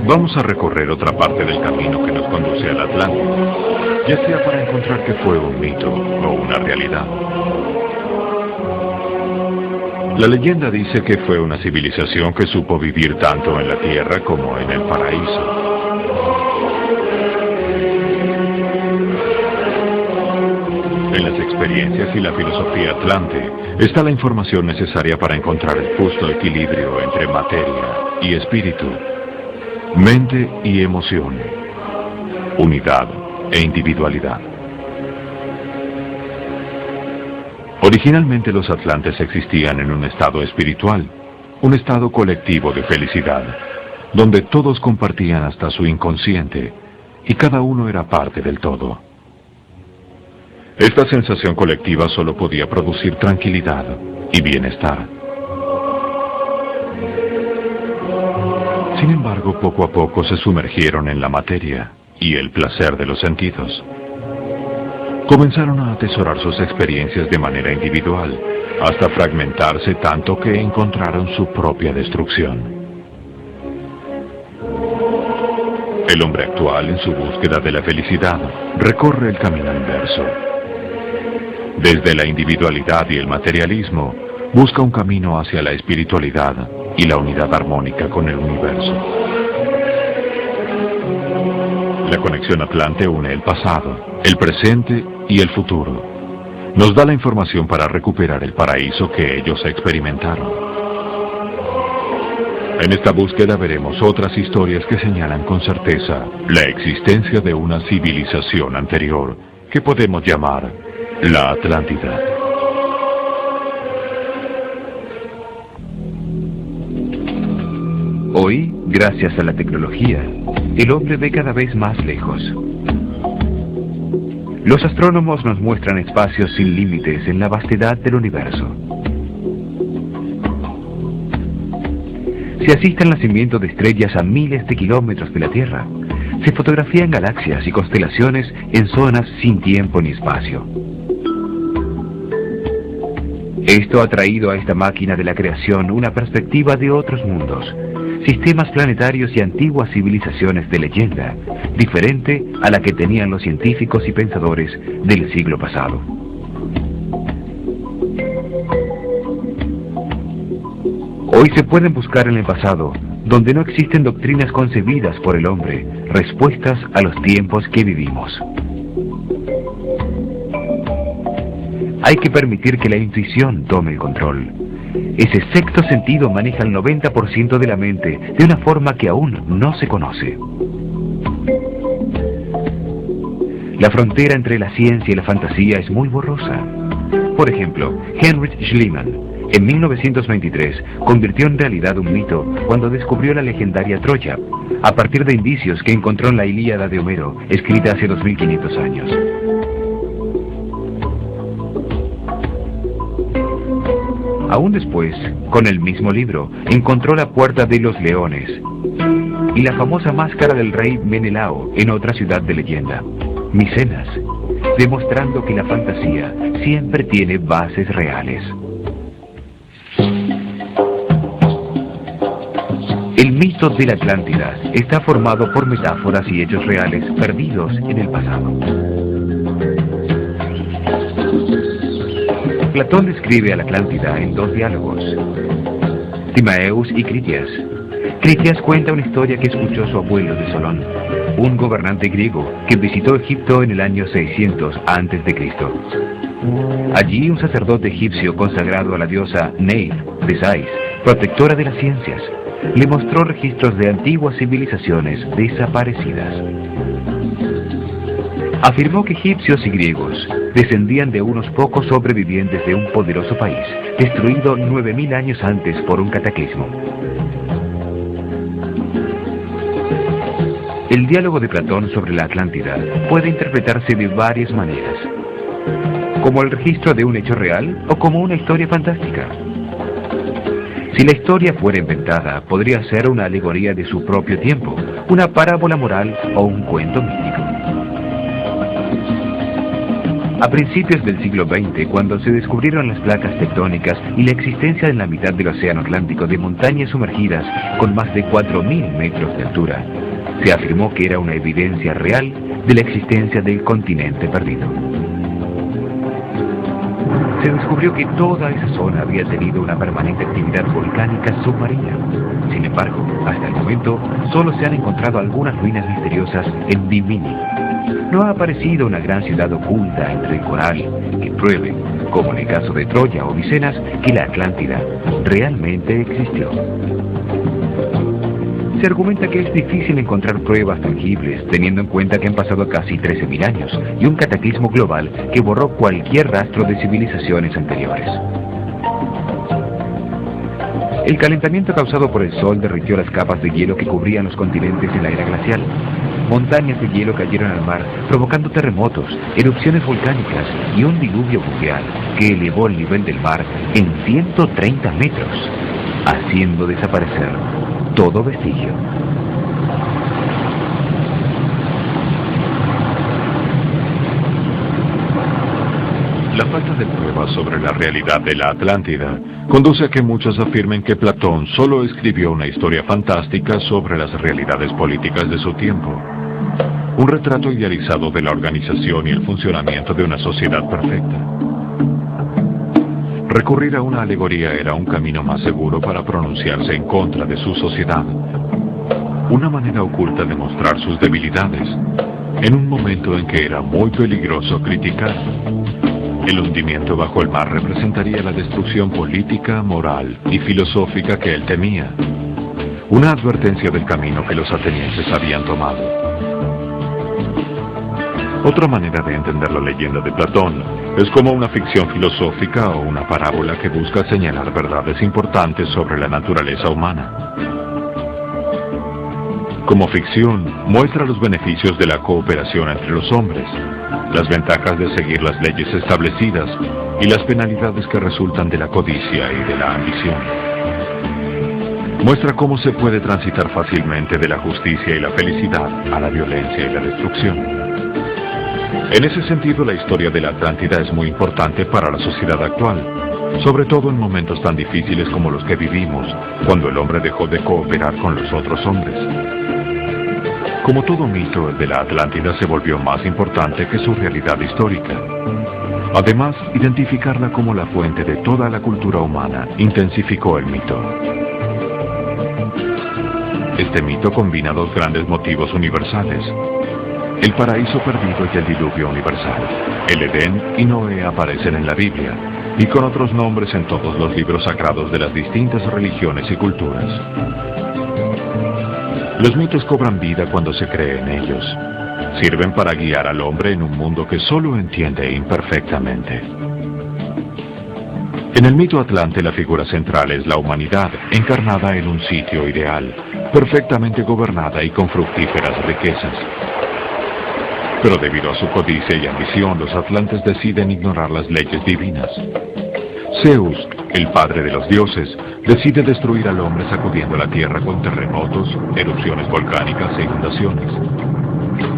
Vamos a recorrer otra parte del camino que nos conduce al Atlántico, ya sea para encontrar que fue un mito o una realidad. La leyenda dice que fue una civilización que supo vivir tanto en la tierra como en el paraíso. En las experiencias y la filosofía atlante está la información necesaria para encontrar el justo equilibrio entre materia y espíritu, mente y emoción, unidad e individualidad. Originalmente los atlantes existían en un estado espiritual, un estado colectivo de felicidad, donde todos compartían hasta su inconsciente y cada uno era parte del todo. Esta sensación colectiva solo podía producir tranquilidad y bienestar. Sin embargo, poco a poco se sumergieron en la materia y el placer de los sentidos. Comenzaron a atesorar sus experiencias de manera individual, hasta fragmentarse tanto que encontraron su propia destrucción. El hombre actual, en su búsqueda de la felicidad, recorre el camino inverso. Desde la individualidad y el materialismo, busca un camino hacia la espiritualidad y la unidad armónica con el universo. La conexión atlante une el pasado, el presente y el futuro. Nos da la información para recuperar el paraíso que ellos experimentaron. En esta búsqueda veremos otras historias que señalan con certeza la existencia de una civilización anterior que podemos llamar la Atlántida. Hoy, gracias a la tecnología, el hombre ve cada vez más lejos. Los astrónomos nos muestran espacios sin límites en la vastedad del universo. Se asiste al nacimiento de estrellas a miles de kilómetros de la Tierra. Se fotografían galaxias y constelaciones en zonas sin tiempo ni espacio. Esto ha traído a esta máquina de la creación una perspectiva de otros mundos, sistemas planetarios y antiguas civilizaciones de leyenda, diferente a la que tenían los científicos y pensadores del siglo pasado. Hoy se pueden buscar en el pasado, donde no existen doctrinas concebidas por el hombre, respuestas a los tiempos que vivimos. Hay que permitir que la intuición tome el control. Ese sexto sentido maneja el 90% de la mente de una forma que aún no se conoce. La frontera entre la ciencia y la fantasía es muy borrosa. Por ejemplo, Heinrich Schliemann, en 1923, convirtió en realidad un mito cuando descubrió la legendaria Troya, a partir de indicios que encontró en la Ilíada de Homero, escrita hace 2500 años. Aún después, con el mismo libro, encontró la Puerta de los Leones y la famosa máscara del rey Menelao en otra ciudad de leyenda, Micenas, demostrando que la fantasía siempre tiene bases reales. El mito de la Atlántida está formado por metáforas y hechos reales perdidos en el pasado. Platón describe a la Atlántida en dos diálogos, Timaeus y Critias. Critias cuenta una historia que escuchó su abuelo de Solón, un gobernante griego que visitó Egipto en el año 600 a.C. Allí un sacerdote egipcio consagrado a la diosa Neith de Sais, protectora de las ciencias, le mostró registros de antiguas civilizaciones desaparecidas. Afirmó que egipcios y griegos descendían de unos pocos sobrevivientes de un poderoso país, destruido 9000 años antes por un cataclismo. El diálogo de Platón sobre la Atlántida puede interpretarse de varias maneras, como el registro de un hecho real o como una historia fantástica. Si la historia fuera inventada, podría ser una alegoría de su propio tiempo, una parábola moral o un cuento místico. A principios del siglo XX, cuando se descubrieron las placas tectónicas y la existencia en la mitad del océano Atlántico de montañas sumergidas con más de 4000 metros de altura, se afirmó que era una evidencia real de la existencia del continente perdido. Se descubrió que toda esa zona había tenido una permanente actividad volcánica submarina. Sin embargo, hasta el momento, solo se han encontrado algunas ruinas misteriosas en Bimini. No ha aparecido una gran ciudad oculta entre el coral que pruebe, como en el caso de Troya o Micenas, que la Atlántida realmente existió. Se argumenta que es difícil encontrar pruebas tangibles, teniendo en cuenta que han pasado casi 13.000 años y un cataclismo global que borró cualquier rastro de civilizaciones anteriores. El calentamiento causado por el Sol derritió las capas de hielo que cubrían los continentes en la era glacial. Montañas de hielo cayeron al mar, provocando terremotos, erupciones volcánicas y un diluvio mundial que elevó el nivel del mar en 130 metros, haciendo desaparecer todo vestigio. La falta de pruebas sobre la realidad de la Atlántida conduce a que muchos afirmen que Platón solo escribió una historia fantástica sobre las realidades políticas de su tiempo. Un retrato idealizado de la organización y el funcionamiento de una sociedad perfecta. Recurrir a una alegoría era un camino más seguro para pronunciarse en contra de su sociedad. Una manera oculta de mostrar sus debilidades, en un momento en que era muy peligroso criticar. El hundimiento bajo el mar representaría la destrucción política, moral y filosófica que él temía. Una advertencia del camino que los atenienses habían tomado. Otra manera de entender la leyenda de Platón es como una ficción filosófica o una parábola que busca señalar verdades importantes sobre la naturaleza humana. Como ficción, muestra los beneficios de la cooperación entre los hombres, las ventajas de seguir las leyes establecidas y las penalidades que resultan de la codicia y de la ambición. Muestra cómo se puede transitar fácilmente de la justicia y la felicidad a la violencia y la destrucción. En ese sentido, la historia de la Atlántida es muy importante para la sociedad actual, sobre todo en momentos tan difíciles como los que vivimos, cuando el hombre dejó de cooperar con los otros hombres. Como todo mito, el de la Atlántida se volvió más importante que su realidad histórica. Además, identificarla como la fuente de toda la cultura humana intensificó el mito. Este mito combina dos grandes motivos universales: el paraíso perdido y el diluvio universal. El Edén y Noé aparecen en la Biblia, y con otros nombres en todos los libros sagrados de las distintas religiones y culturas. Los mitos cobran vida cuando se cree en ellos. Sirven para guiar al hombre en un mundo que solo entiende imperfectamente. En el mito atlante, la figura central es la humanidad, encarnada en un sitio ideal, perfectamente gobernada y con fructíferas riquezas. Pero debido a su codicia y ambición, los atlantes deciden ignorar las leyes divinas. Zeus, el padre de los dioses, decide destruir al hombre sacudiendo la tierra con terremotos, erupciones volcánicas e inundaciones.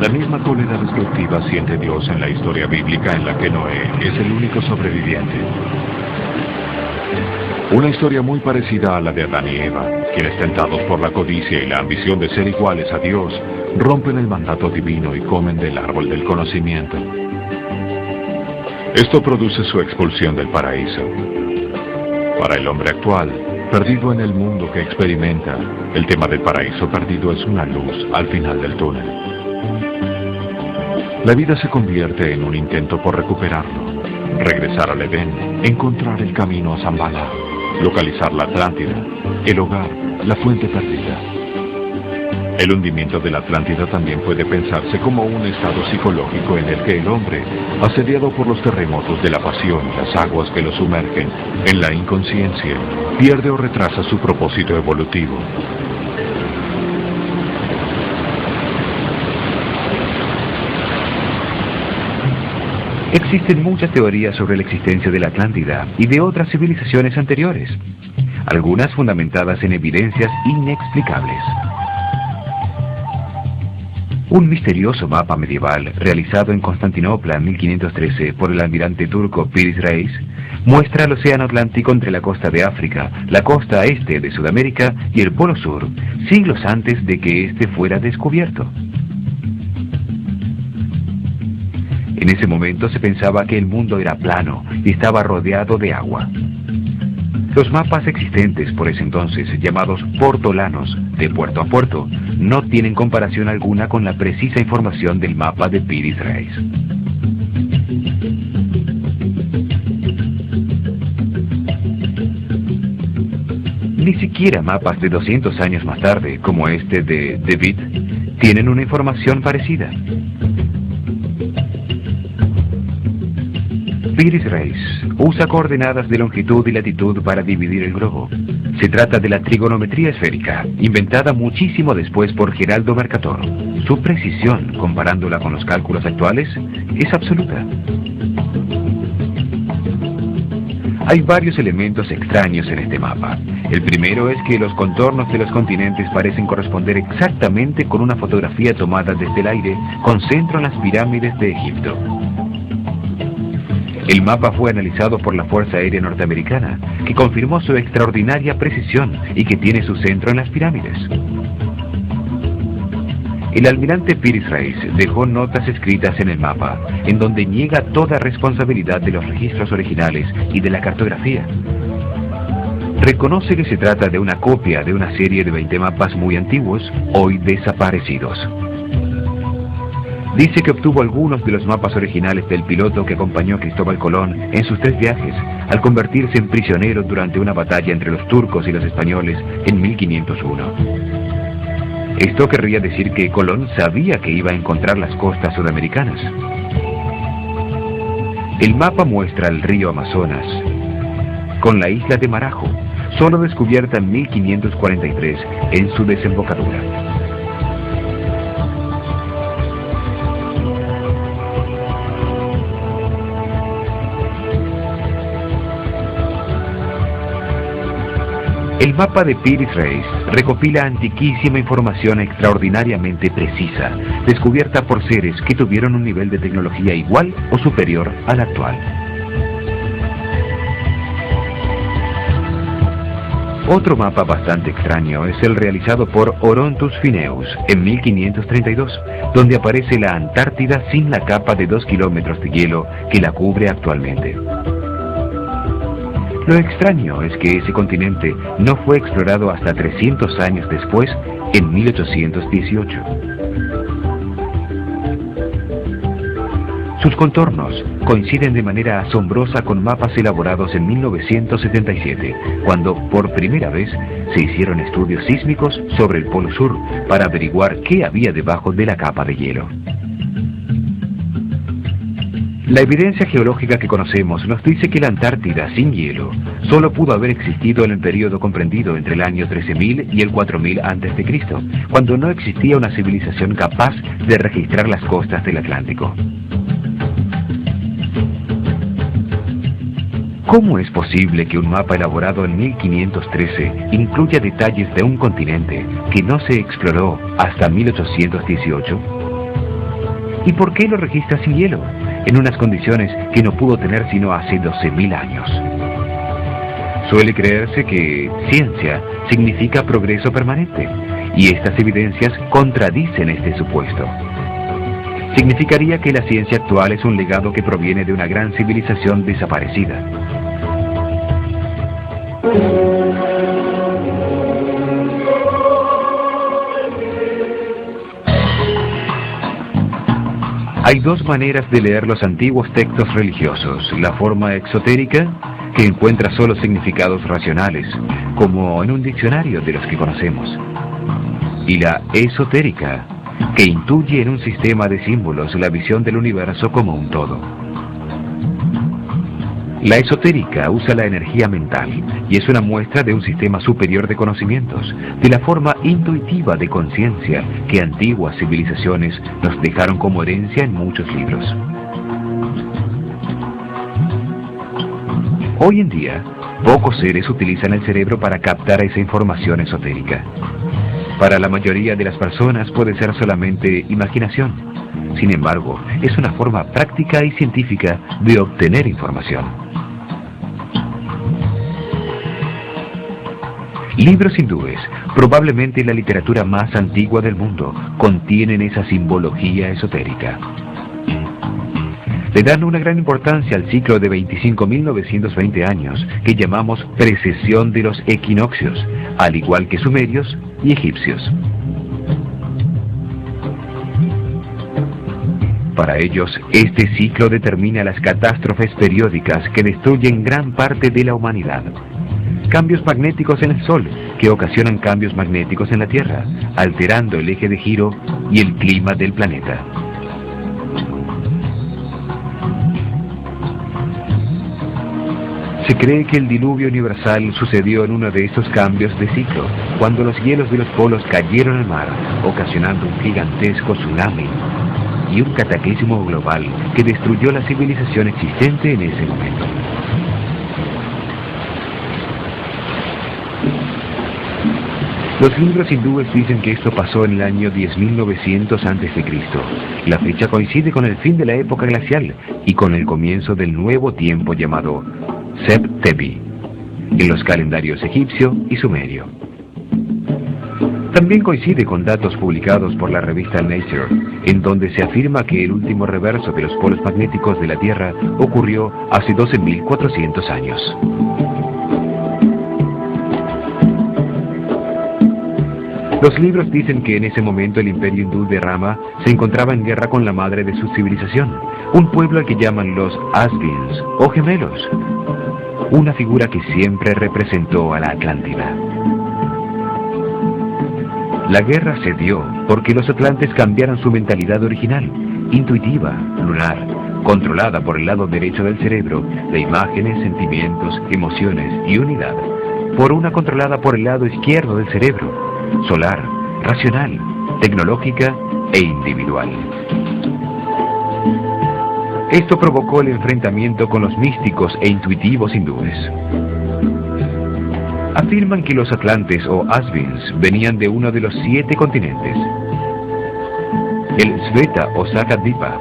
La misma cólera destructiva siente Dios en la historia bíblica en la que Noé es el único sobreviviente. Una historia muy parecida a la de Adán y Eva, quienes, tentados por la codicia y la ambición de ser iguales a Dios, rompen el mandato divino y comen del árbol del conocimiento. Esto produce su expulsión del paraíso. Para el hombre actual, perdido en el mundo que experimenta, el tema del paraíso perdido es una luz al final del túnel. La vida se convierte en un intento por recuperarlo, regresar al Edén, encontrar el camino a Zambala, localizar la Atlántida, el hogar, la fuente perdida. El hundimiento de la Atlántida también puede pensarse como un estado psicológico en el que el hombre, asediado por los terremotos de la pasión y las aguas que lo sumergen en la inconsciencia, pierde o retrasa su propósito evolutivo. Existen muchas teorías sobre la existencia de la Atlántida y de otras civilizaciones anteriores, algunas fundamentadas en evidencias inexplicables. Un misterioso mapa medieval realizado en Constantinopla en 1513 por el almirante turco Piris Reis muestra el océano Atlántico entre la costa de África, la costa este de Sudamérica y el Polo Sur, siglos antes de que éste fuera descubierto. En ese momento se pensaba que el mundo era plano y estaba rodeado de agua. Los mapas existentes por ese entonces, llamados portolanos, de puerto a puerto, no tienen comparación alguna con la precisa información del mapa de Piris Reis. Ni siquiera mapas de 200 años más tarde, como este de De Witt, tienen una información parecida. Piris Reis usa coordenadas de longitud y latitud para dividir el globo. Se trata de la trigonometría esférica, inventada muchísimo después por Geraldo Mercator. Su precisión, comparándola con los cálculos actuales, es absoluta. Hay varios elementos extraños en este mapa. El primero es que los contornos de los continentes parecen corresponder exactamente con una fotografía tomada desde el aire con centro en las pirámides de Egipto. El mapa fue analizado por la Fuerza Aérea Norteamericana, que confirmó su extraordinaria precisión y que tiene su centro en las pirámides. El almirante Piris Reis dejó notas escritas en el mapa, en donde niega toda responsabilidad de los registros originales y de la cartografía. Reconoce que se trata de una copia de una serie de 20 mapas muy antiguos, hoy desaparecidos. Dice que obtuvo algunos de los mapas originales del piloto que acompañó a Cristóbal Colón en sus 3 viajes, al convertirse en prisionero durante una batalla entre los turcos y los españoles en 1501. Esto querría decir que Colón sabía que iba a encontrar las costas sudamericanas. El mapa muestra el río Amazonas, con la isla de Marajo, solo descubierta en 1543 en su desembocadura. El mapa de Piris Reis recopila antiquísima información extraordinariamente precisa, descubierta por seres que tuvieron un nivel de tecnología igual o superior al actual. Otro mapa bastante extraño es el realizado por Orontus Phineus en 1532, donde aparece la Antártida sin la capa de 2 kilómetros de hielo que la cubre actualmente. Lo extraño es que ese continente no fue explorado hasta 300 años después, en 1818. Sus contornos coinciden de manera asombrosa con mapas elaborados en 1977, cuando por primera vez se hicieron estudios sísmicos sobre el Polo Sur para averiguar qué había debajo de la capa de hielo. La evidencia geológica que conocemos nos dice que la Antártida sin hielo solo pudo haber existido en el periodo comprendido entre el año 13.000 y el 4.000 a.C., cuando no existía una civilización capaz de registrar las costas del Atlántico. ¿Cómo es posible que un mapa elaborado en 1513 incluya detalles de un continente que no se exploró hasta 1818? ¿Y por qué lo registra sin hielo, en unas condiciones que no pudo tener sino hace 12.000 años? Suele creerse que ciencia significa progreso permanente, y estas evidencias contradicen este supuesto. Significaría que la ciencia actual es un legado que proviene de una gran civilización desaparecida. Hay dos maneras de leer los antiguos textos religiosos: la forma exotérica, que encuentra solo significados racionales, como en un diccionario de los que conocemos, y la esotérica, que intuye en un sistema de símbolos la visión del universo como un todo. La esotérica usa la energía mental y es una muestra de un sistema superior de conocimientos, de la forma intuitiva de conciencia que antiguas civilizaciones nos dejaron como herencia en muchos libros. Hoy en día, pocos seres utilizan el cerebro para captar esa información esotérica. Para la mayoría de las personas puede ser solamente imaginación. Sin embargo, es una forma práctica y científica de obtener información. Libros hindúes, probablemente la literatura más antigua del mundo, contienen esa simbología esotérica. Le dan una gran importancia al ciclo de 25.920 años que llamamos precesión de los equinoccios, al igual que sumerios y egipcios. Para ellos, este ciclo determina las catástrofes periódicas que destruyen gran parte de la humanidad. Cambios magnéticos en el Sol, que ocasionan cambios magnéticos en la Tierra, alterando el eje de giro y el clima del planeta. Se cree que el diluvio universal sucedió en uno de estos cambios de ciclo, cuando los hielos de los polos cayeron al mar, ocasionando un gigantesco tsunami y un cataclismo global que destruyó la civilización existente en ese momento. Los libros hindúes dicen que esto pasó en el año 10.900 a.C. La fecha coincide con el fin de la época glacial y con el comienzo del nuevo tiempo llamado Sep-Tepi, en los calendarios egipcio y sumerio. También coincide con datos publicados por la revista Nature, en donde se afirma que el último reverso de los polos magnéticos de la Tierra ocurrió hace 12.400 años. Los libros dicen que en ese momento el imperio hindú de Rama se encontraba en guerra con la madre de su civilización, un pueblo al que llaman los Asvins o gemelos, una figura que siempre representó a la Atlántida. La guerra se dio porque los atlantes cambiaron su mentalidad original, intuitiva, lunar, controlada por el lado derecho del cerebro, de imágenes, sentimientos, emociones y unidad, por una controlada por el lado izquierdo del cerebro, solar, racional, tecnológica e individual. Esto provocó el enfrentamiento con los místicos e intuitivos hindúes. Afirman que los atlantes o Asvins venían de uno de los 7 continentes. El Sveta o Sakadvipa,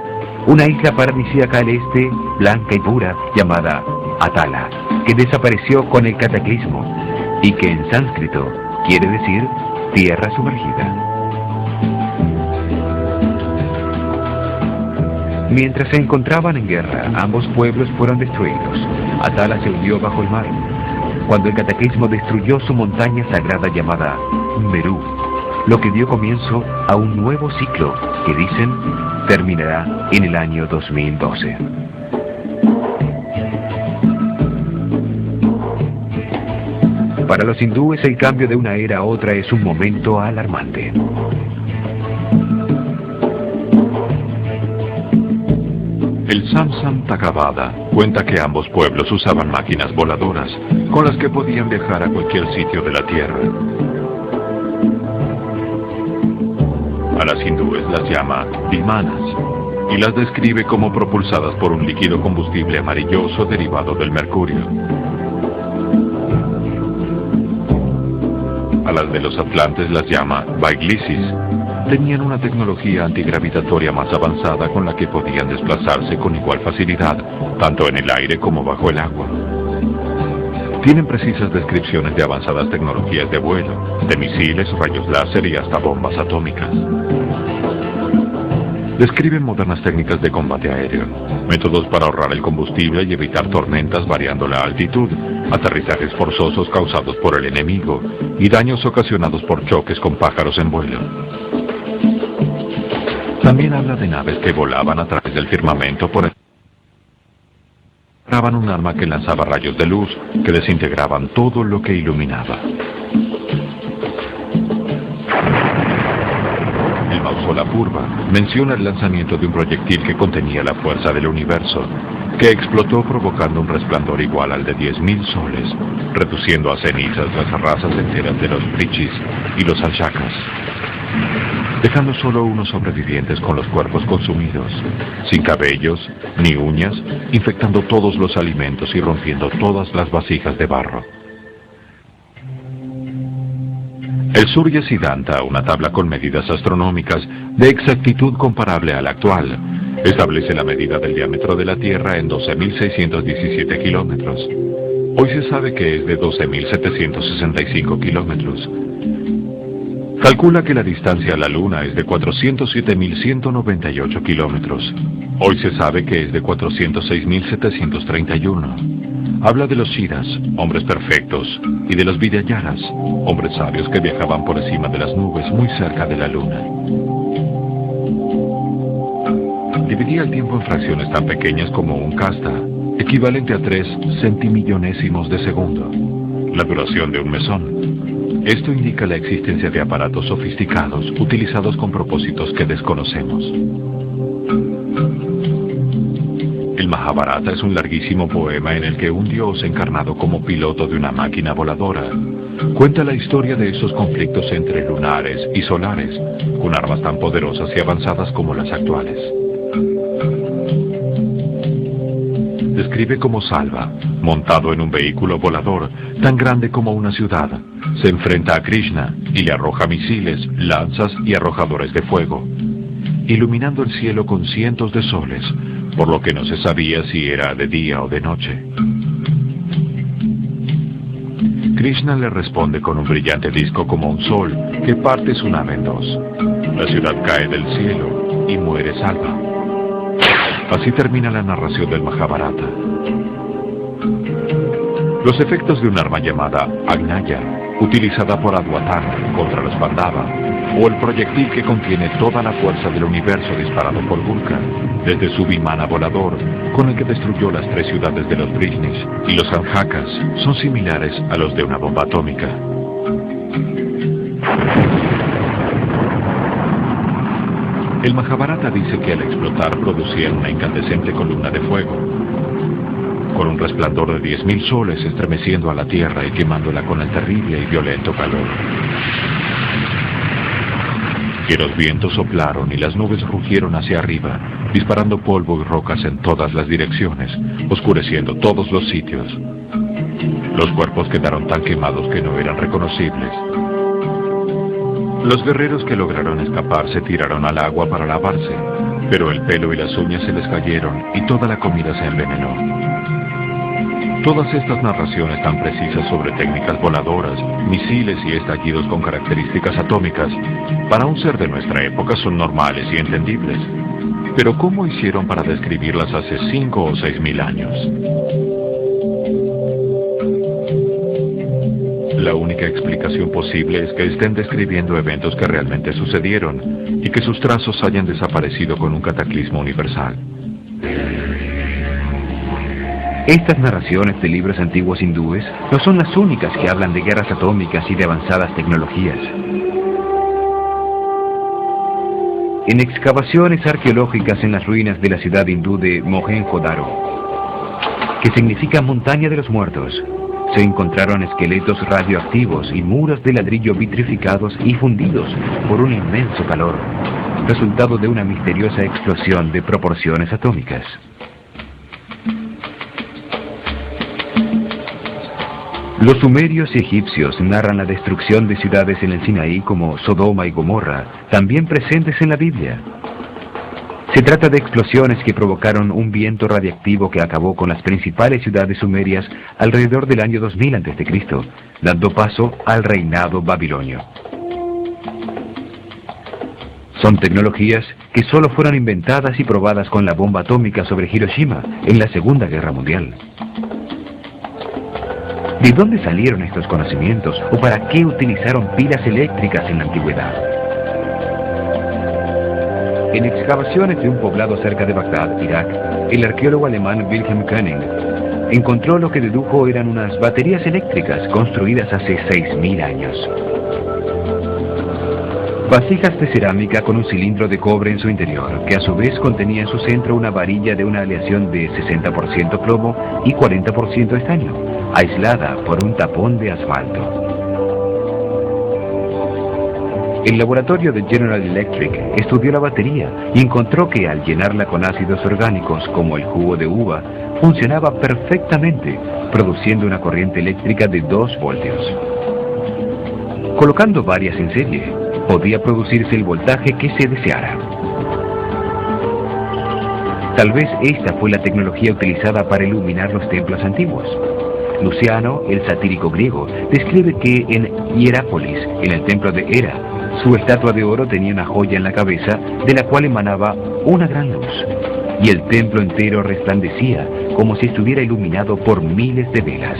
una isla paradisíaca al este, blanca y pura, llamada Atala, que desapareció con el cataclismo y que en sánscrito quiere decir tierra sumergida. Mientras se encontraban en guerra, ambos pueblos fueron destruidos. Atala se hundió bajo el mar, cuando el cataclismo destruyó su montaña sagrada llamada Meru, lo que dio comienzo a un nuevo ciclo que dicen terminará en el año 2012. Para los hindúes el cambio de una era a otra es un momento alarmante. El Samsam Takavada cuenta que ambos pueblos usaban máquinas voladoras con las que podían viajar a cualquier sitio de la Tierra. A las hindúes las llama vimanas y las describe como propulsadas por un líquido combustible amarilloso derivado del mercurio. A las de los atlantes las llama Vaiglisis. Tenían una tecnología antigravitatoria más avanzada con la que podían desplazarse con igual facilidad, tanto en el aire como bajo el agua. Tienen precisas descripciones de avanzadas tecnologías de vuelo, de misiles, rayos láser y hasta bombas atómicas. Describen modernas técnicas de combate aéreo, métodos para ahorrar el combustible y evitar tormentas variando la altitud, aterrizajes forzosos causados por el enemigo y daños ocasionados por choques con pájaros en vuelo. También habla de naves que volaban a través del firmamento por un arma que lanzaba rayos de luz que desintegraban todo lo que iluminaba. La Purva menciona el lanzamiento de un proyectil que contenía la fuerza del universo, que explotó provocando un resplandor igual al de 10.000 soles, reduciendo a cenizas las razas enteras de los Prichis y los Alshakas, dejando solo unos sobrevivientes con los cuerpos consumidos, sin cabellos ni uñas, infectando todos los alimentos y rompiendo todas las vasijas de barro. El Surya Siddhanta, una tabla con medidas astronómicas de exactitud comparable a la actual, establece la medida del diámetro de la Tierra en 12.617 kilómetros. Hoy se sabe que es de 12.765 kilómetros. Calcula que la distancia a la Luna es de 407.198 kilómetros. Hoy se sabe que es de 406.731. Habla de los Shiras, hombres perfectos, y de los Vidyayaras, hombres sabios que viajaban por encima de las nubes muy cerca de la Luna. Dividía el tiempo en fracciones tan pequeñas como un kasta, equivalente a 3 centimillonésimos de segundo, la duración de un mesón. Esto indica la existencia de aparatos sofisticados utilizados con propósitos que desconocemos. El Mahabharata es un larguísimo poema en el que un dios encarnado como piloto de una máquina voladora cuenta la historia de esos conflictos entre lunares y solares, con armas tan poderosas y avanzadas como las actuales. Describe cómo Salva, montado en un vehículo volador tan grande como una ciudad, se enfrenta a Krishna y le arroja misiles, lanzas y arrojadores de fuego, iluminando el cielo con cientos de soles, por lo que no se sabía si era de día o de noche. Krishna le responde con un brillante disco como un sol que parte su nave en dos. La ciudad cae del cielo y muere Salva. Así termina la narración del Mahabharata. Los efectos de un arma llamada Agnaya, utilizada por Adwatan contra los Pandava, o el proyectil que contiene toda la fuerza del universo disparado por Vulcan, desde su Vimana volador, con el que destruyó las 3 ciudades de los Vrishnis y los Anjakas, son similares a los de una bomba atómica. El Mahabharata dice que al explotar producían una incandescente columna de fuego, con un resplandor de 10.000 soles estremeciendo a la tierra y quemándola con el terrible y violento calor. Que los vientos soplaron y las nubes rugieron hacia arriba, disparando polvo y rocas en todas las direcciones, oscureciendo todos los sitios. Los cuerpos quedaron tan quemados que no eran reconocibles. Los guerreros que lograron escapar se tiraron al agua para lavarse, pero el pelo y las uñas se les cayeron y toda la comida se envenenó. Todas estas narraciones tan precisas sobre técnicas voladoras, misiles y estallidos con características atómicas, para un ser de nuestra época son normales y entendibles. Pero ¿cómo hicieron para describirlas hace 5 o 6.000 años? La única explicación posible es que estén describiendo eventos que realmente sucedieron y que sus trazos hayan desaparecido con un cataclismo universal. Estas narraciones de libros antiguos hindúes no son las únicas que hablan de guerras atómicas y de avanzadas tecnologías. En excavaciones arqueológicas en las ruinas de la ciudad hindú de Mohenjo-Daro, que significa montaña de los muertos, se encontraron esqueletos radioactivos y muros de ladrillo vitrificados y fundidos por un inmenso calor, resultado de una misteriosa explosión de proporciones atómicas. Los sumerios y egipcios narran la destrucción de ciudades en el Sinaí como Sodoma y Gomorra, también presentes en la Biblia. Se trata de explosiones que provocaron un viento radiactivo que acabó con las principales ciudades sumerias alrededor del año 2000 a.C., dando paso al reinado babilonio. Son tecnologías que solo fueron inventadas y probadas con la bomba atómica sobre Hiroshima en la Segunda Guerra Mundial. ¿De dónde salieron estos conocimientos o para qué utilizaron pilas eléctricas en la antigüedad? En excavaciones de un poblado cerca de Bagdad, Irak, el arqueólogo alemán Wilhelm Koenig encontró lo que dedujo eran unas baterías eléctricas construidas hace 6.000 años. Vasijas de cerámica con un cilindro de cobre en su interior, que a su vez contenía en su centro una varilla de una aleación de 60% plomo y 40% estaño, aislada por un tapón de asfalto. El laboratorio de General Electric estudió la batería y encontró que al llenarla con ácidos orgánicos como el jugo de uva, funcionaba perfectamente, produciendo una corriente eléctrica de 2 voltios. Colocando varias en serie, podía producirse el voltaje que se deseara. Tal vez esta fue la tecnología utilizada para iluminar los templos antiguos. Luciano, el satírico griego, describe que en Hierápolis, en el templo de Hera, su estatua de oro tenía una joya en la cabeza de la cual emanaba una gran luz, y el templo entero resplandecía como si estuviera iluminado por miles de velas.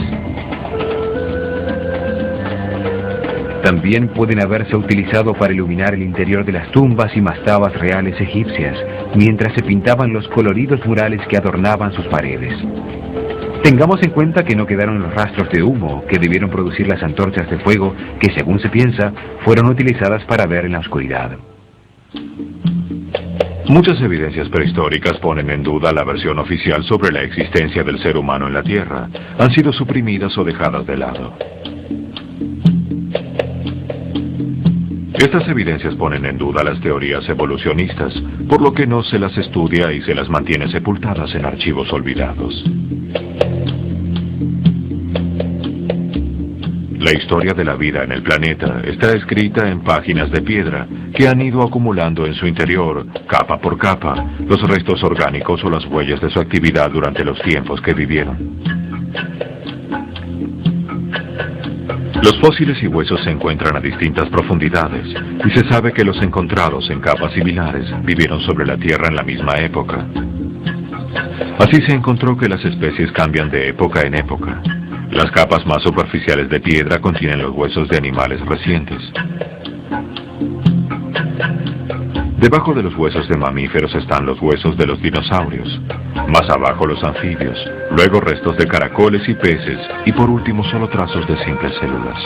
También pueden haberse utilizado para iluminar el interior de las tumbas y mastabas reales egipcias, mientras se pintaban los coloridos murales que adornaban sus paredes. Tengamos en cuenta que no quedaron los rastros de humo que debieron producir las antorchas de fuego que, según se piensa, fueron utilizadas para ver en la oscuridad. Muchas evidencias prehistóricas ponen en duda la versión oficial sobre la existencia del ser humano en la Tierra. Han sido suprimidas o dejadas de lado. Estas evidencias ponen en duda las teorías evolucionistas, por lo que no se las estudia y se las mantiene sepultadas en archivos olvidados. La historia de la vida en el planeta está escrita en páginas de piedra que han ido acumulando en su interior, capa por capa, los restos orgánicos o las huellas de su actividad durante los tiempos que vivieron. Los fósiles y huesos se encuentran a distintas profundidades y se sabe que los encontrados en capas similares vivieron sobre la Tierra en la misma época. Así se encontró que las especies cambian de época en época. Las capas más superficiales de piedra contienen los huesos de animales recientes. Debajo de los huesos de mamíferos están los huesos de los dinosaurios, más abajo los anfibios, luego restos de caracoles y peces, y por último solo trazos de simples células.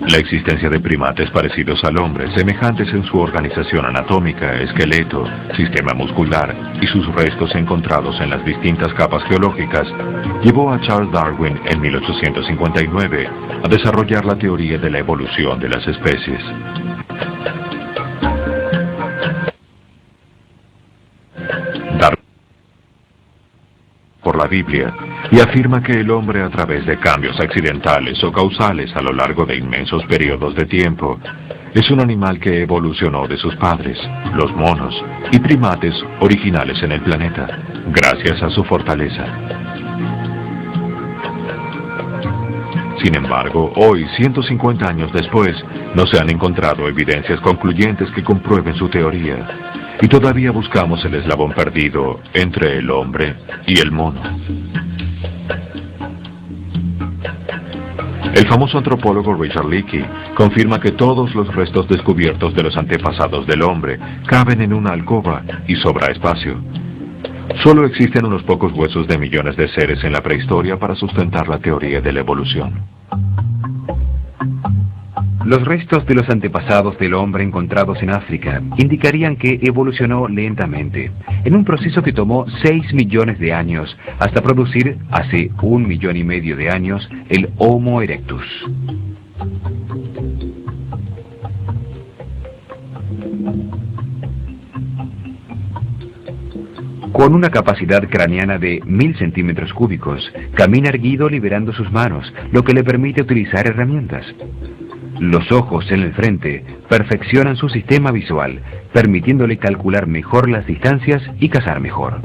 La existencia de primates parecidos al hombre, semejantes en su organización anatómica, esqueleto, sistema muscular y sus restos encontrados en las distintas capas geológicas, llevó a Charles Darwin en 1859 a desarrollar la teoría de la evolución de las especies. Darwin por la Biblia y afirma que el hombre, a través de cambios accidentales o causales a lo largo de inmensos periodos de tiempo, es un animal que evolucionó de sus padres, los monos y primates originales en el planeta, gracias a su fortaleza. Sin embargo, hoy, 150 años después, no se han encontrado evidencias concluyentes que comprueben su teoría, y todavía buscamos el eslabón perdido entre el hombre y el mono. El famoso antropólogo Richard Leakey confirma que todos los restos descubiertos de los antepasados del hombre caben en una alcoba y sobra espacio. Solo existen unos pocos huesos de millones de seres en la prehistoria para sustentar la teoría de la evolución. Los restos de los antepasados del hombre encontrados en África indicarían que evolucionó lentamente, en un proceso que tomó 6 millones de años, hasta producir, hace 1,5 millones de años, el Homo erectus. Con una capacidad craneana de 1000 centímetros cúbicos, camina erguido liberando sus manos, lo que le permite utilizar herramientas. Los ojos en el frente perfeccionan su sistema visual, permitiéndole calcular mejor las distancias y cazar mejor.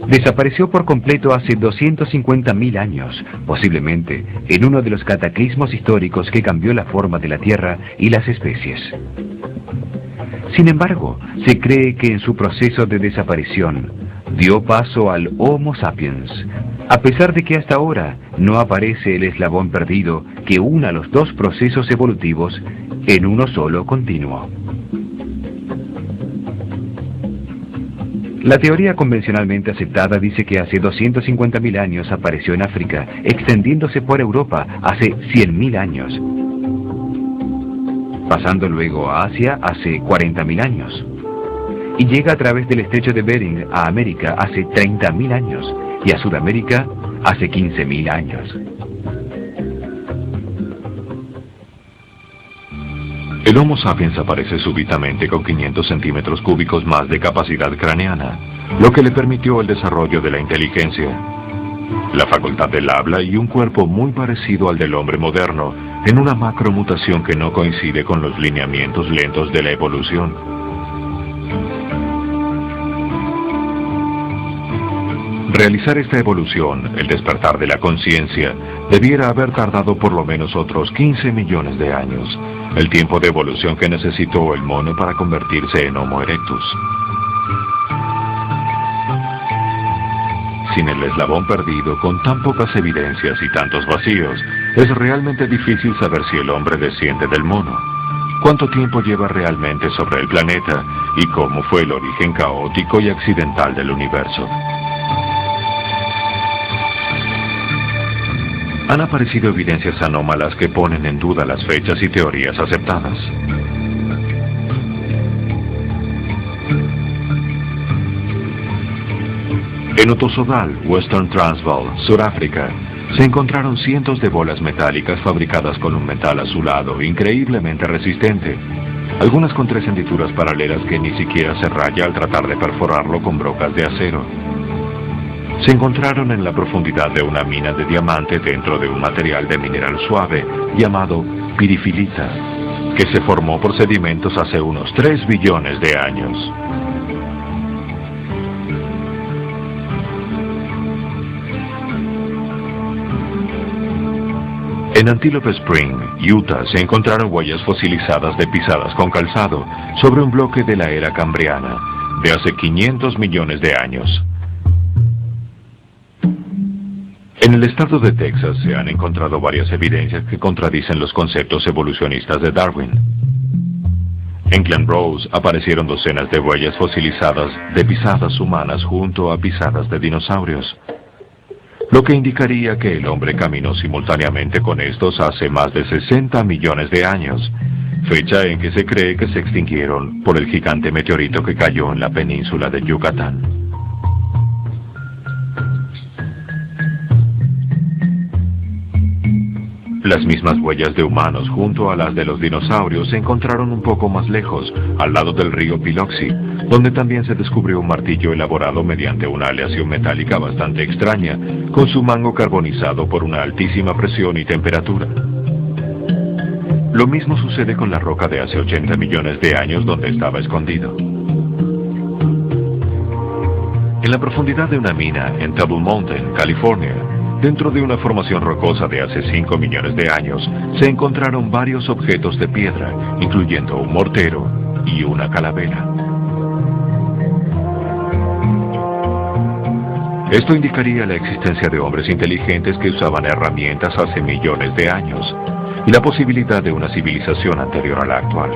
Desapareció por completo hace 250.000 años, posiblemente en uno de los cataclismos históricos que cambió la forma de la Tierra y las especies. Sin embargo, se cree que en su proceso de desaparición dio paso al Homo sapiens, a pesar de que hasta ahora no aparece el eslabón perdido que una los dos procesos evolutivos en uno solo continuo. La teoría convencionalmente aceptada dice que hace 250.000 años apareció en África, extendiéndose por Europa hace 100.000 años, pasando luego a Asia hace 40.000 años, y llega a través del estrecho de Bering a América hace 30.000 años, y a Sudamérica hace 15.000 años. El Homo sapiens aparece súbitamente con 500 centímetros cúbicos más de capacidad craneana, lo que le permitió el desarrollo de la inteligencia, la facultad del habla y un cuerpo muy parecido al del hombre moderno, en una macromutación que no coincide con los lineamientos lentos de la evolución. Realizar esta evolución, el despertar de la conciencia, debiera haber tardado por lo menos otros 15 millones de años, el tiempo de evolución que necesitó el mono para convertirse en Homo erectus. Sin el eslabón perdido, con tan pocas evidencias y tantos vacíos, es realmente difícil saber si el hombre desciende del mono, cuánto tiempo lleva realmente sobre el planeta y cómo fue el origen caótico y accidental del universo. Han aparecido evidencias anómalas que ponen en duda las fechas y teorías aceptadas. En Ottosodal, Western Transvaal, Sudáfrica, se encontraron cientos de bolas metálicas fabricadas con un metal azulado increíblemente resistente, algunas con 3 hendiduras paralelas que ni siquiera se raya al tratar de perforarlo con brocas de acero. Se encontraron en la profundidad de una mina de diamante dentro de un material de mineral suave llamado pirifilita, que se formó por sedimentos hace unos 3 billones de años. En Antelope Spring, Utah, se encontraron huellas fosilizadas de pisadas con calzado sobre un bloque de la era cambriana, de hace 500 millones de años. En el estado de Texas se han encontrado varias evidencias que contradicen los conceptos evolucionistas de Darwin. En Glen Rose aparecieron docenas de huellas fosilizadas de pisadas humanas junto a pisadas de dinosaurios, lo que indicaría que el hombre caminó simultáneamente con estos hace más de 60 millones de años, fecha en que se cree que se extinguieron por el gigante meteorito que cayó en la península de Yucatán. Las mismas huellas de humanos junto a las de los dinosaurios se encontraron un poco más lejos, al lado del río Biloxi, donde también se descubrió un martillo elaborado mediante una aleación metálica bastante extraña, con su mango carbonizado por una altísima presión y temperatura. Lo mismo sucede con la roca de hace 80 millones de años donde estaba escondido. En la profundidad de una mina en Table Mountain, California, dentro de una formación rocosa de hace 5 millones de años, se encontraron varios objetos de piedra, incluyendo un mortero y una calavera. Esto indicaría la existencia de hombres inteligentes que usaban herramientas hace millones de años, y la posibilidad de una civilización anterior a la actual.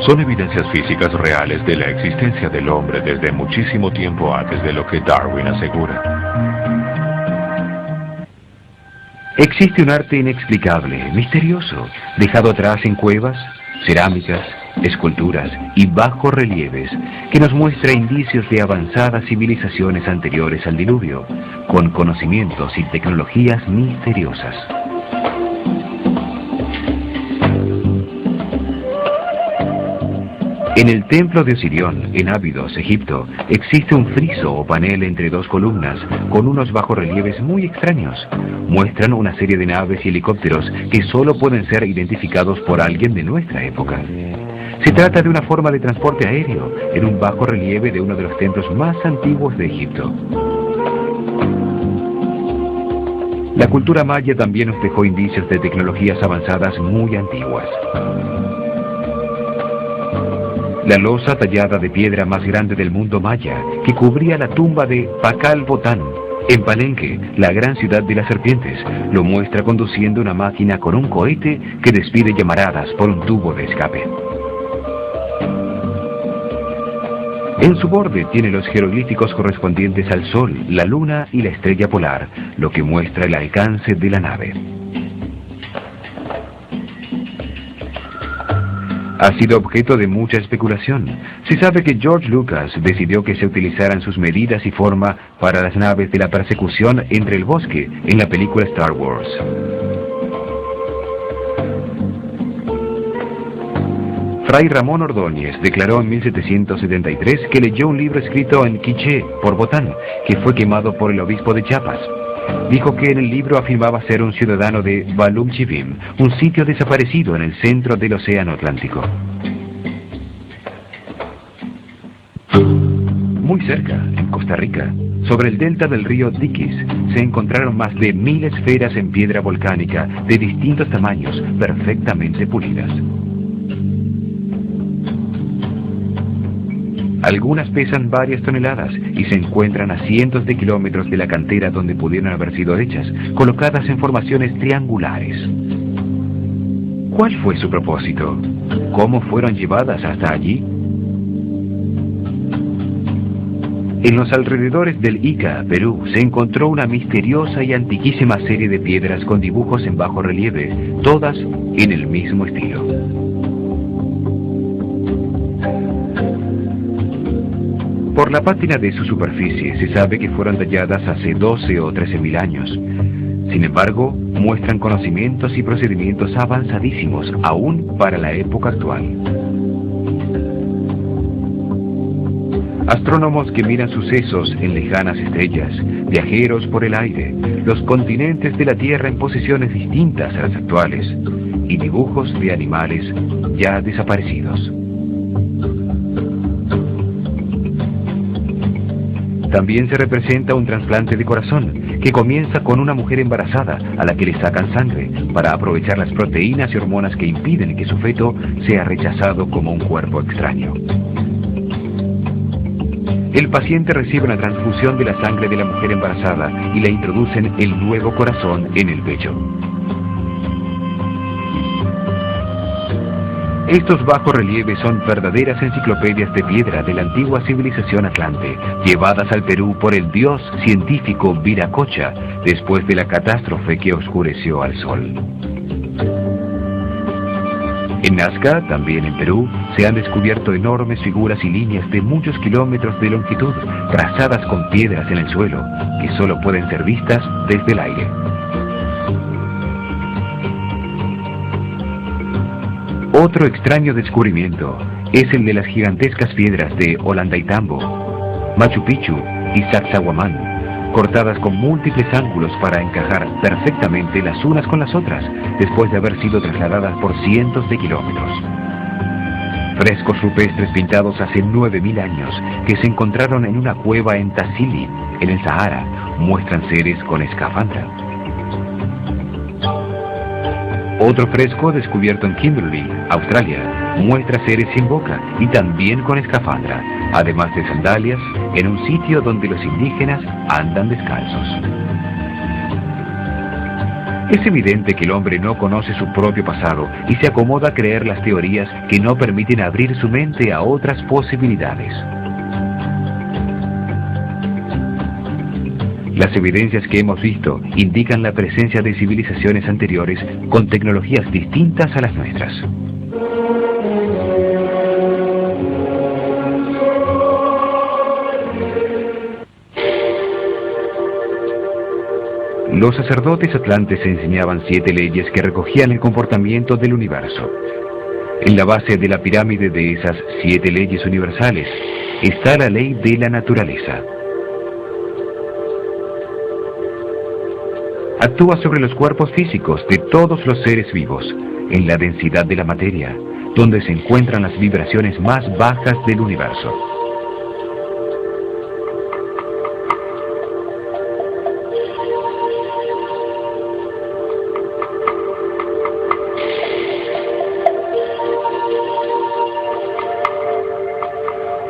Son evidencias físicas reales de la existencia del hombre desde muchísimo tiempo antes de lo que Darwin asegura. Existe un arte inexplicable, misterioso, dejado atrás en cuevas, cerámicas, esculturas y bajorrelieves, que nos muestra indicios de avanzadas civilizaciones anteriores al diluvio, con conocimientos y tecnologías misteriosas. En el templo de Osirión, en Abidos, Egipto, existe un friso o panel entre 2 columnas con unos bajorrelieves muy extraños. Muestran una serie de naves y helicópteros que solo pueden ser identificados por alguien de nuestra época. Se trata de una forma de transporte aéreo en un bajorrelieve de uno de los templos más antiguos de Egipto. La cultura maya también nos dejó indicios de tecnologías avanzadas muy antiguas. La losa tallada de piedra más grande del mundo maya, que cubría la tumba de Pakal Botán, en Palenque, la gran ciudad de las serpientes, lo muestra conduciendo una máquina con un cohete que despide llamaradas por un tubo de escape. En su borde tiene los jeroglíficos correspondientes al Sol, la Luna y la estrella polar, lo que muestra el alcance de la nave. Ha sido objeto de mucha especulación. Se sabe que George Lucas decidió que se utilizaran sus medidas y forma para las naves de la persecución entre el bosque en la película Star Wars. Fray Ramón Ordóñez declaró en 1773 que leyó un libro escrito en quiché por Botán, que fue quemado por el obispo de Chiapas. Dijo que en el libro afirmaba ser un ciudadano de Balumchivim, un sitio desaparecido en el centro del Océano Atlántico. Muy cerca, en Costa Rica, sobre el delta del río Diquis, se encontraron más de 1000 esferas en piedra volcánica de distintos tamaños, perfectamente pulidas. Algunas pesan varias toneladas y se encuentran a cientos de kilómetros de la cantera donde pudieron haber sido hechas, colocadas en formaciones triangulares. ¿Cuál fue su propósito? ¿Cómo fueron llevadas hasta allí? En los alrededores del Ica, Perú, se encontró una misteriosa y antiquísima serie de piedras con dibujos en bajo relieve, todas en el mismo estilo. Por la pátina de su superficie se sabe que fueron talladas hace 12 o 13.000 años. Sin embargo, muestran conocimientos y procedimientos avanzadísimos aún para la época actual. Astrónomos que miran sucesos en lejanas estrellas, viajeros por el aire, los continentes de la Tierra en posiciones distintas a las actuales, y dibujos de animales ya desaparecidos. También se representa un trasplante de corazón, que comienza con una mujer embarazada a la que le sacan sangre para aprovechar las proteínas y hormonas que impiden que su feto sea rechazado como un cuerpo extraño. El paciente recibe una transfusión de la sangre de la mujer embarazada y le introducen el nuevo corazón en el pecho. Estos bajorrelieves son verdaderas enciclopedias de piedra de la antigua civilización atlante, llevadas al Perú por el dios científico Viracocha, después de la catástrofe que oscureció al sol. En Nazca, también en Perú, se han descubierto enormes figuras y líneas de muchos kilómetros de longitud, trazadas con piedras en el suelo, que solo pueden ser vistas desde el aire. Otro extraño descubrimiento es el de las gigantescas piedras de Ollantaytambo, Machu Picchu y Sacsayhuamán, cortadas con múltiples ángulos para encajar perfectamente las unas con las otras, después de haber sido trasladadas por cientos de kilómetros. Frescos rupestres pintados hace 9.000 años, que se encontraron en una cueva en Tassili, en el Sahara, muestran seres con escafandra. Otro fresco descubierto en Kimberley, Australia, muestra seres sin boca y también con escafandra, además de sandalias, en un sitio donde los indígenas andan descalzos. Es evidente que el hombre no conoce su propio pasado y se acomoda a creer las teorías que no permiten abrir su mente a otras posibilidades. Las evidencias que hemos visto indican la presencia de civilizaciones anteriores con tecnologías distintas a las nuestras. Los sacerdotes atlantes enseñaban 7 leyes que recogían el comportamiento del universo. En la base de la pirámide de esas 7 leyes universales está la ley de la naturaleza. Actúa sobre los cuerpos físicos de todos los seres vivos, en la densidad de la materia, donde se encuentran las vibraciones más bajas del universo.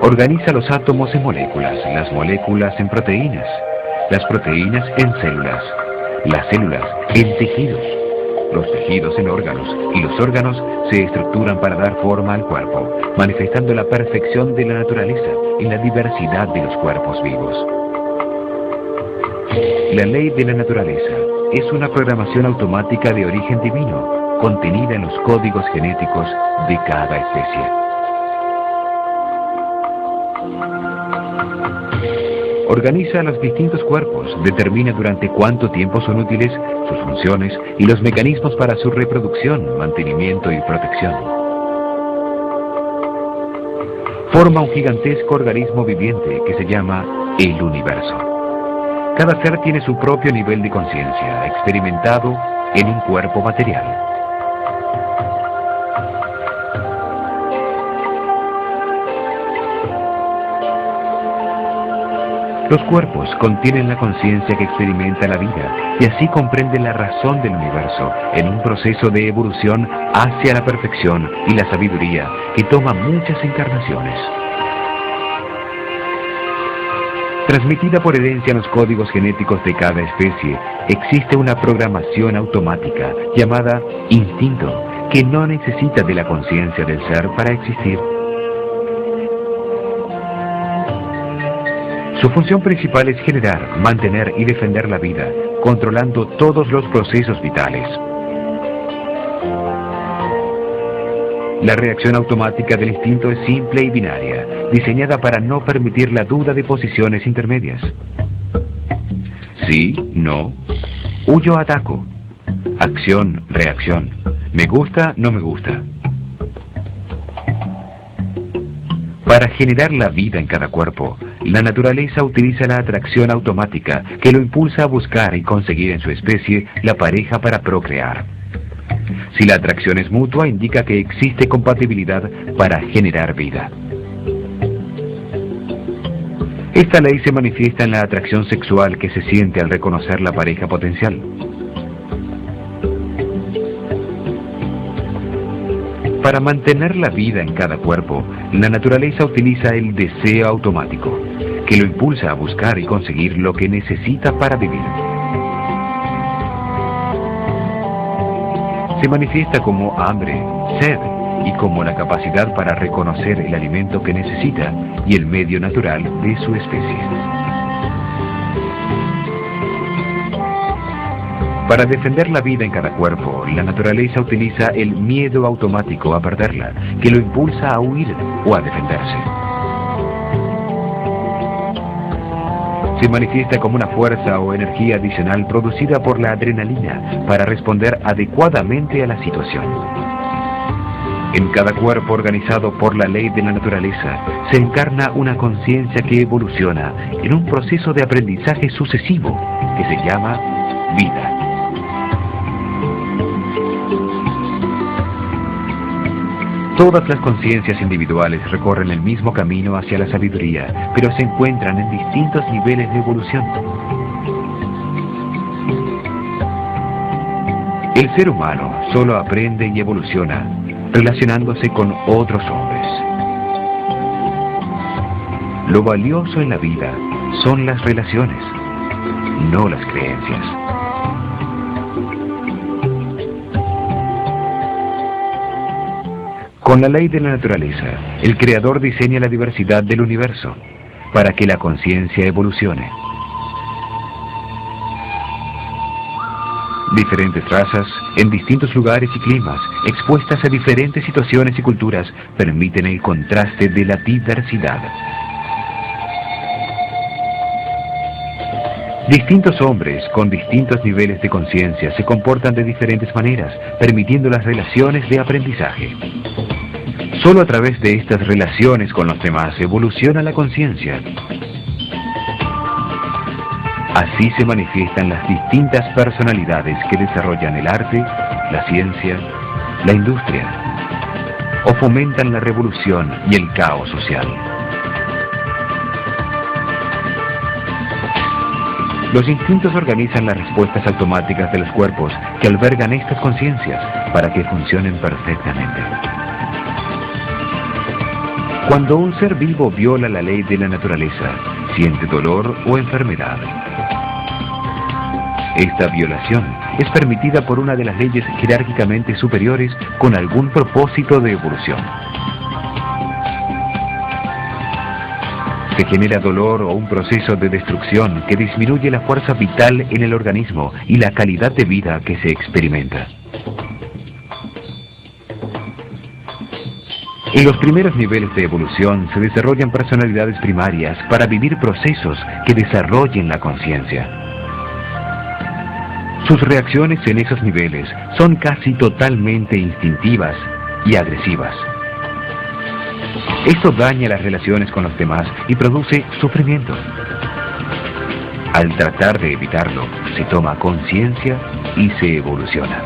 Organiza los átomos en moléculas, las moléculas en proteínas, las proteínas en células, las células en tejidos, los tejidos en órganos, y los órganos se estructuran para dar forma al cuerpo, manifestando la perfección de la naturaleza en la diversidad de los cuerpos vivos. La ley de la naturaleza es una programación automática de origen divino, contenida en los códigos genéticos de cada especie. Organiza los distintos cuerpos, determina durante cuánto tiempo son útiles, sus funciones y los mecanismos para su reproducción, mantenimiento y protección. Forma un gigantesco organismo viviente que se llama el universo. Cada ser tiene su propio nivel de conciencia, experimentado en un cuerpo material. Los cuerpos contienen la conciencia que experimenta la vida y así comprenden la razón del universo en un proceso de evolución hacia la perfección y la sabiduría que toma muchas encarnaciones. Transmitida por herencia en los códigos genéticos de cada especie, existe una programación automática llamada instinto que no necesita de la conciencia del ser para existir. Su función principal es generar, mantener y defender la vida, controlando todos los procesos vitales. La reacción automática del instinto es simple y binaria, diseñada para no permitir la duda de posiciones intermedias. Sí, no. Huyo, ataco. Acción, reacción. Me gusta, no me gusta. Para generar la vida en cada cuerpo, la naturaleza utiliza la atracción automática que lo impulsa a buscar y conseguir en su especie la pareja para procrear. Si la atracción es mutua, indica que existe compatibilidad para generar vida. Esta ley se manifiesta en la atracción sexual que se siente al reconocer la pareja potencial. Para mantener la vida en cada cuerpo, la naturaleza utiliza el deseo automático, que lo impulsa a buscar y conseguir lo que necesita para vivir. Se manifiesta como hambre, sed y como la capacidad para reconocer el alimento que necesita y el medio natural de su especie. Para defender la vida en cada cuerpo, la naturaleza utiliza el miedo automático a perderla, que lo impulsa a huir o a defenderse. Se manifiesta como una fuerza o energía adicional producida por la adrenalina para responder adecuadamente a la situación. En cada cuerpo organizado por la ley de la naturaleza se encarna una conciencia que evoluciona en un proceso de aprendizaje sucesivo que se llama vida. Todas las conciencias individuales recorren el mismo camino hacia la sabiduría, pero se encuentran en distintos niveles de evolución. El ser humano solo aprende y evoluciona relacionándose con otros hombres. Lo valioso en la vida son las relaciones, no las creencias. Con la ley de la naturaleza, el Creador diseña la diversidad del universo para que la conciencia evolucione. Diferentes razas, en distintos lugares y climas, expuestas a diferentes situaciones y culturas, permiten el contraste de la diversidad. Distintos hombres con distintos niveles de conciencia se comportan de diferentes maneras, permitiendo las relaciones de aprendizaje. Solo a través de estas relaciones con los demás evoluciona la conciencia. Así se manifiestan las distintas personalidades que desarrollan el arte, la ciencia, la industria, o fomentan la revolución y el caos social. Los instintos organizan las respuestas automáticas de los cuerpos que albergan estas conciencias para que funcionen perfectamente. Cuando un ser vivo viola la ley de la naturaleza, siente dolor o enfermedad. Esta violación es permitida por una de las leyes jerárquicamente superiores con algún propósito de evolución. Se genera dolor o un proceso de destrucción que disminuye la fuerza vital en el organismo y la calidad de vida que se experimenta. En los primeros niveles de evolución se desarrollan personalidades primarias para vivir procesos que desarrollen la conciencia. Sus reacciones en esos niveles son casi totalmente instintivas y agresivas. Esto daña las relaciones con los demás y produce sufrimiento. Al tratar de evitarlo, se toma conciencia y se evoluciona.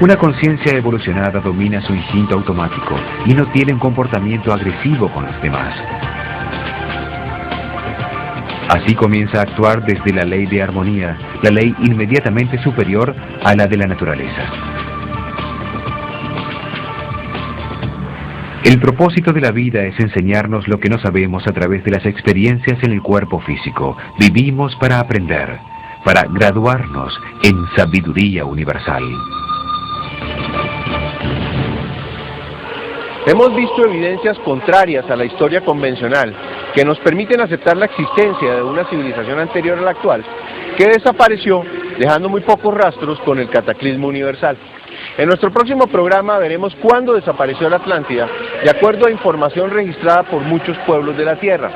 Una conciencia evolucionada domina su instinto automático y no tiene un comportamiento agresivo con los demás. Así comienza a actuar desde la ley de armonía, la ley inmediatamente superior a la de la naturaleza. El propósito de la vida es enseñarnos lo que no sabemos a través de las experiencias en el cuerpo físico. Vivimos para aprender, para graduarnos en sabiduría universal. Hemos visto evidencias contrarias a la historia convencional que nos permiten aceptar la existencia de una civilización anterior a la actual, que desapareció dejando muy pocos rastros con el cataclismo universal. En nuestro próximo programa veremos cuándo desapareció la Atlántida, de acuerdo a información registrada por muchos pueblos de la Tierra.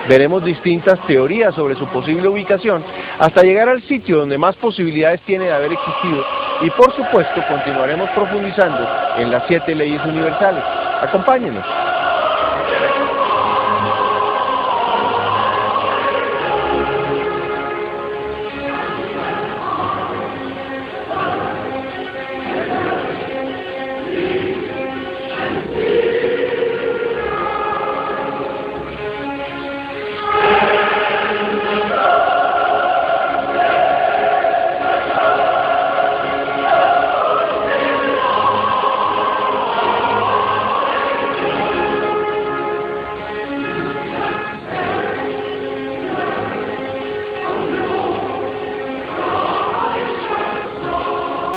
Veremos distintas teorías sobre su posible ubicación, hasta llegar al sitio donde más posibilidades tiene de haber existido, y por supuesto continuaremos profundizando en las 7 leyes universales. Acompáñenos.